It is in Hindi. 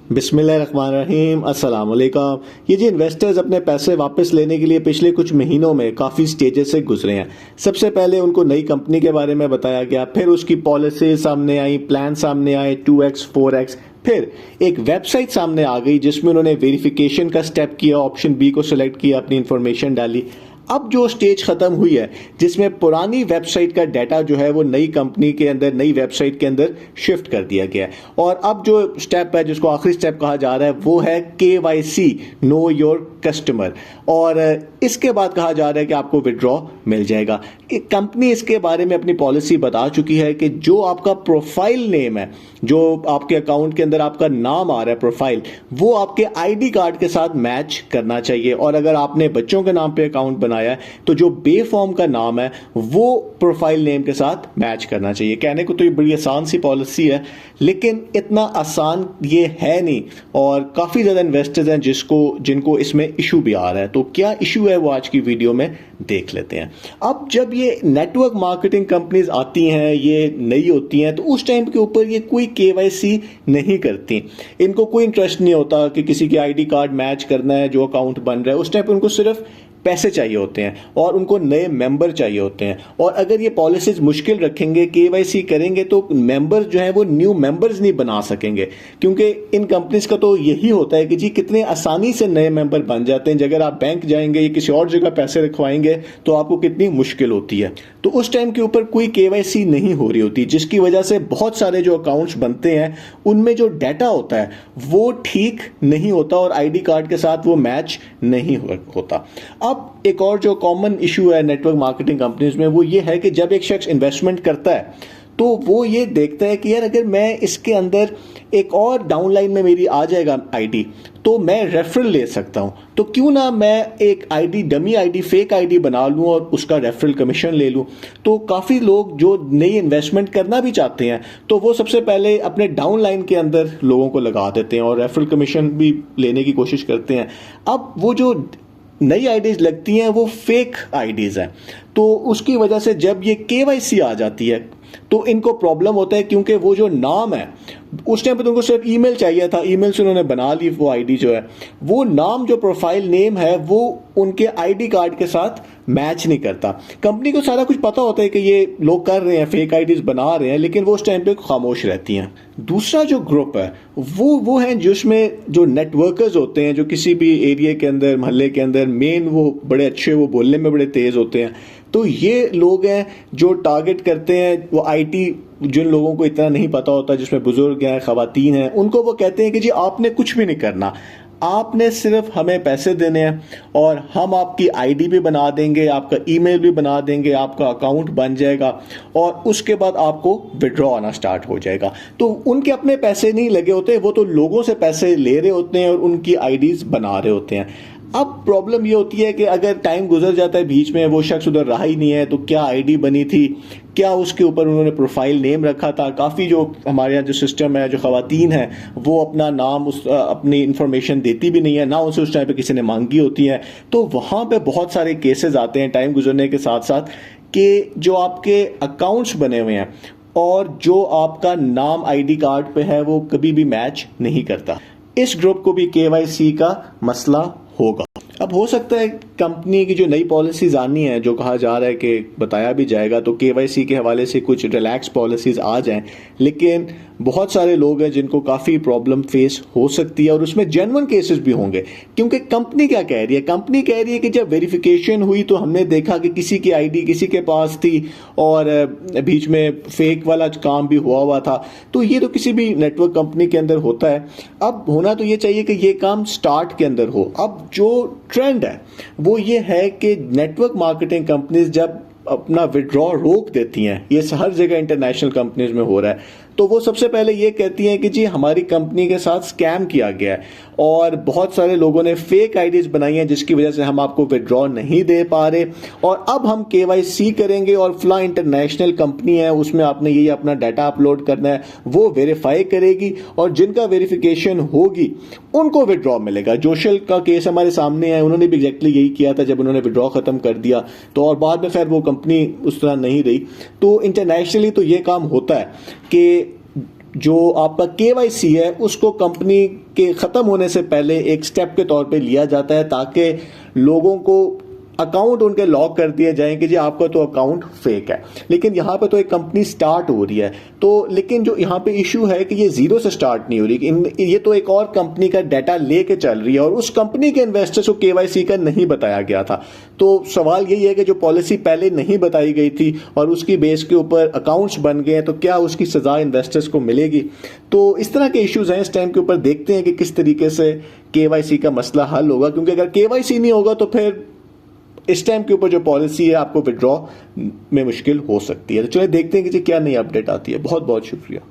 बिस्मिल्लाहिर्रहमानिर्रहीम, अस्सलाम वालेकुम। ये जी इन्वेस्टर्स अपने पैसे वापस लेने के लिए पिछले कुछ महीनों में काफ़ी स्टेजेस से गुजरे हैं। सबसे पहले उनको नई कंपनी के बारे में बताया गया, फिर उसकी पॉलिसी सामने आई, प्लान सामने आए 2x 4x, फिर एक वेबसाइट सामने आ गई जिसमें उन्होंने वेरिफिकेशन का स्टेप किया, ऑप्शन बी को सिलेक्ट किया, अपनी इंफॉर्मेशन डाली। अब जो स्टेज खत्म हुई है जिसमें पुरानी वेबसाइट का डाटा जो है वो नई कंपनी के अंदर, नई वेबसाइट के अंदर शिफ्ट कर दिया गया है, और अब जो स्टेप है जिसको आखिरी स्टेप कहा जा रहा है वो है KYC, नो योर कस्टमर, और इसके बाद कहा जा रहा है कि आपको विड्रॉ मिल जाएगा। कंपनी इसके बारे में अपनी पॉलिसी बता चुकी है कि जो आपका प्रोफाइल नेम है, जो आपके अकाउंट के अंदर आपका नाम आ रहा है प्रोफाइल, वो आपके ID कार्ड के साथ मैच करना चाहिए। और अगर आपने बच्चों के नाम पे अकाउंट बनाया है तो जो बेफॉर्म का नाम है वो प्रोफाइल नेम के साथ मैच करना चाहिए। कहने को तो ये बड़ी आसान सी पॉलिसी है, लेकिन इतना आसान ये है नहीं, और काफ़ी ज़्यादा इन्वेस्टर्स हैं जिनको इसमें इशू भी आ रहा है। तो क्या इशू है वो आज की वीडियो में देख लेते हैं। अब जब ये नेटवर्क मार्केटिंग कंपनीज आती हैं, ये नई होती हैं, तो उस टाइम के ऊपर ये कोई KYC नहीं करती। इनको कोई इंटरेस्ट नहीं होता कि किसी के ID कार्ड मैच करना है जो अकाउंट बन रहा है। उस टाइम पर उनको सिर्फ पैसे चाहिए होते हैं और उनको नए मेंबर चाहिए होते हैं। और अगर ये पॉलिसीज मुश्किल रखेंगे, KYC करेंगे, तो मेंबर जो है वो न्यू मेंबर्स नहीं बना सकेंगे, क्योंकि इन कंपनीज का तो यही होता है कि जी कितने आसानी से नए मेंबर बन जाते हैं। अगर आप बैंक जाएंगे या किसी और जगह पैसे रखवाएंगे तो आपको कितनी मुश्किल होती है। तो उस टाइम के ऊपर कोई KYC नहीं हो रही होती, जिसकी वजह से बहुत सारे जो अकाउंट्स बनते हैं उनमें जो डाटा होता है वो ठीक नहीं होता और ID कार्ड के साथ वो मैच नहीं होता। अब एक और जो कॉमन इशू है नेटवर्क मार्केटिंग कंपनीज में वो ये है कि जब एक शख्स इन्वेस्टमेंट करता है तो वो ये देखता है कि यार अगर मैं इसके अंदर एक और डाउनलाइन में मेरी आ जाएगा ID तो मैं रेफरल ले सकता हूं, तो क्यों ना मैं एक डमी ID, फेक ID बना लूं और उसका रेफरल कमीशन ले लूं। तो काफ़ी लोग जो नई इन्वेस्टमेंट करना भी चाहते हैं तो वो सबसे पहले अपने डाउनलाइन के अंदर लोगों को लगा देते हैं और रेफरल कमीशन भी लेने की कोशिश करते हैं। अब वो जो नई आईडीज लगती हैं वो फेक आईडीज हैं, तो उसकी वजह से जब ये KYC आ जाती है तो इनको प्रॉब्लम होता है, क्योंकि वो जो नाम है उस टाइम पे तो उनको सिर्फ ईमेल चाहिए था, ईमेल से उन्होंने बना ली वो आईडी जो है, वो नाम जो प्रोफाइल नेम है वो उनके ID कार्ड के साथ मैच नहीं करता। कंपनी को सारा कुछ पता होता है कि ये लोग कर रहे हैं, फेक आईडीज बना रहे हैं, लेकिन वो उस टाइम पे खामोश रहती हैं। दूसरा जो ग्रुप है वो है जिसमें जो नेटवर्कर्स होते हैं, जो किसी भी एरिया के अंदर, मोहल्ले के अंदर मेन वो बड़े अच्छे, वो बोलने में बड़े तेज होते हैं। तो ये लोग हैं जो टारगेट करते हैं वो IT, जिन लोगों को इतना नहीं पता होता, जिसमें बुजुर्ग हैं, खवातीन हैं, उनको वो कहते हैं कि जी आपने कुछ भी नहीं करना, आपने सिर्फ हमें पैसे देने हैं और हम आपकी ID भी बना देंगे, आपका ईमेल भी बना देंगे, आपका अकाउंट बन जाएगा और उसके बाद आपको विड्रॉ आना स्टार्ट हो जाएगा। तो उनके अपने पैसे नहीं लगे होते, वो तो लोगों से पैसे ले रहे होते हैं और उनकी IDs बना रहे होते हैं। अब प्रॉब्लम ये होती है कि अगर टाइम गुजर जाता है, बीच में वो शख्स उधर रहा ही नहीं है, तो क्या ID बनी थी, क्या उसके ऊपर उन्होंने प्रोफाइल नेम रखा था। काफ़ी जो हमारे यहाँ जो सिस्टम है, जो खवातीन हैं वो अपना नाम, अपनी इंफॉर्मेशन देती भी नहीं है, ना उनसे उस टाइम पे किसी ने मांगी होती है। तो वहाँ पे बहुत सारे केसेस आते हैं टाइम गुजरने के साथ साथ कि जो आपके अकाउंट्स बने हुए हैं और जो आपका नाम ID कार्ड पे है वो कभी भी मैच नहीं करता। इस ग्रुप को भी KYC का मसला होगा। अब हो सकता है कंपनी की जो नई पॉलिसीज आनी है, जो कहा जा रहा है कि बताया भी जाएगा, तो KYC के हवाले से कुछ रिलैक्स पॉलिसीज आ जाएं, लेकिन बहुत सारे लोग हैं जिनको काफ़ी प्रॉब्लम फेस हो सकती है और उसमें जेन्युइन केसेस भी होंगे। क्योंकि कंपनी क्या कह रही है, कंपनी कह रही है कि जब वेरिफिकेशन हुई तो हमने देखा कि किसी की ID किसी के पास थी और बीच में फेक वाला काम भी हुआ था। तो ये तो किसी भी नेटवर्क कंपनी के अंदर होता है। अब होना तो ये चाहिए कि ये काम स्टार्ट के अंदर हो। अब जो ट्रेंड है वो ये है कि नेटवर्क मार्केटिंग कंपनीज जब अपना विड्रॉ रोक देती हैं, ये हर जगह इंटरनेशनल कंपनीज में हो रहा है, तो वो सबसे पहले ये कहती हैं कि जी हमारी कंपनी के साथ स्कैम किया गया है और बहुत सारे लोगों ने फेक आईडीज बनाई हैं जिसकी वजह से हम आपको विड्रॉ नहीं दे पा रहे, और अब हम KYC करेंगे और फला इंटरनेशनल कंपनी है, उसमें आपने ये अपना डाटा अपलोड करना है, वो वेरीफाई करेगी और जिनका वेरिफिकेशन होगी उनको विड्रॉ मिलेगा। जोशल का केस हमारे सामने है, उन्होंने भी एग्जैक्टली यही किया था जब उन्होंने विड्रॉ खत्म कर दिया, तो और बाद में खैर वो कंपनी उस तरह नहीं रही। तो इंटरनेशनली तो ये काम होता है कि जो आपका केवाईसी है उसको कंपनी के ख़त्म होने से पहले एक स्टेप के तौर पे लिया जाता है, ताकि लोगों को अकाउंट उनके लॉक कर दिए जाएं कि जी आपका तो अकाउंट फेक है। लेकिन यहाँ पे तो एक कंपनी स्टार्ट हो रही है, तो लेकिन जो यहाँ पे इशू है कि ये जीरो से स्टार्ट नहीं हो रही, ये तो एक और कंपनी का डाटा लेके चल रही है और उस कंपनी के इन्वेस्टर्स को केवाईसी का नहीं बताया गया था। तो सवाल यही है कि जो पॉलिसी पहले नहीं बताई गई थी और उसकी बेस के ऊपर अकाउंट्स बन गए हैं, तो क्या उसकी सजा इन्वेस्टर्स को मिलेगी? तो इस तरह के इश्यूज हैं इस टाइम के ऊपर। देखते हैं कि किस तरीके से केवाईसी का मसला हल होगा, क्योंकि अगर केवाईसी नहीं होगा तो फिर इस टाइम के ऊपर जो पॉलिसी है आपको विड्रॉ में मुश्किल हो सकती है। तो चलिए देखते हैं कि क्या नई अपडेट आती है। बहुत बहुत शुक्रिया।